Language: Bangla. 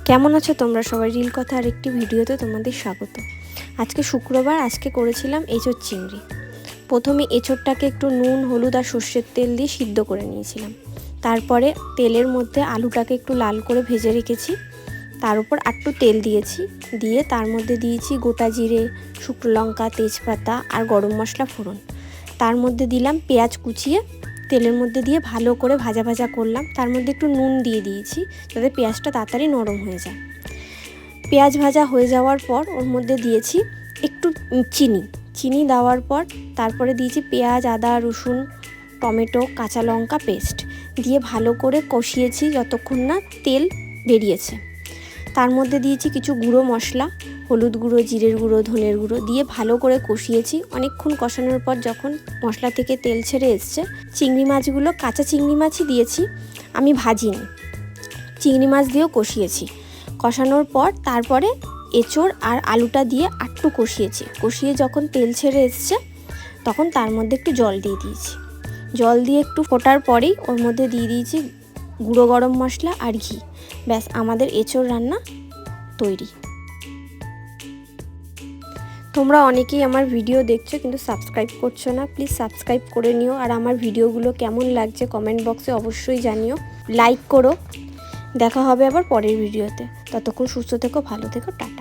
কেমন আছো তোমরা সবাই? রিল কথা আরেকটি ভিডিওতে তোমাদের স্বাগত। আজকে শুক্রবার, আজকে করেছিলাম এঁচোড় চিংড়ি। প্রথমে এঁচোড়টাকে একটু নুন, হলুদ আর সর্ষের তেল দিয়ে সিদ্ধ করে নিয়েছিলাম। তারপরে তেলের মধ্যে আলুটাকে একটু লাল করে ভেজে রেখেছি। তার উপর একটু তেল দিয়েছি, দিয়ে তার মধ্যে দিয়েছি গোটা জিরে, শুকনো লঙ্কা, তেজপাতা আর গরম মশলা ফোড়ন। তার মধ্যে দিলাম পেঁয়াজ কুচিয়ে, তেলের মধ্যে দিয়ে ভালো করে ভাজা ভাজা করলাম। তার মধ্যে একটু নুন দিয়ে দিয়েছি যাতে পেঁয়াজটা তাড়াতাড়ি নরম হয়ে যায়। পেঁয়াজ ভাজা হয়ে যাওয়ার পর ওর মধ্যে দিয়েছি একটু চিনি দেওয়ার পর তারপরে দিয়েছি পেঁয়াজ, আদা, রসুন, টমেটো, কাঁচা লঙ্কা পেস্ট দিয়ে ভালো করে কষিয়েছি যতক্ষণ না তেল বেরিয়েছে। তার মধ্যে দিয়েছি কিছু গুঁড়ো মশলা, হলুদ গুঁড়ো, জিরের গুঁড়ো, ধনের গুঁড়ো দিয়ে ভালো করে কষিয়েছি। অনেকক্ষণ কষানোর পর যখন মশলা থেকে তেল ছেড়ে এসছে, চিংড়ি মাছগুলো, কাঁচা চিংড়ি মাছই দিয়েছি, আমি ভাজিনি, চিংড়ি মাছ দিয়েও কষিয়েছি। কষানোর পর তারপরে এঁচোড় আর আলুটা দিয়ে একটু কষিয়ে যখন তেল ছেড়ে এসছে তখন তার মধ্যে একটু জল দিয়ে দিয়েছি। জল দিয়ে একটু ফোটার পরেই ওর মধ্যে দিয়ে দিয়েছি গুঁড়ো গরম মশলা আর ঘি। ব্যাস, আমাদের এঁচোড় রান্না তৈরি। তোমরা অনেকেই আমার ভিডিও দেখছো কিন্তু সাবস্ক্রাইব করছো না, প্লিজ সাবস্ক্রাইব করে নিও। আর আমার ভিডিওগুলো কেমন লাগছে কমেন্ট বক্সে অবশ্যই জানিও, লাইক করো। দেখা হবে আবার পরের ভিডিওতে। ততক্ষণ সুস্থ থেকো, ভালো থেকো, টাটা।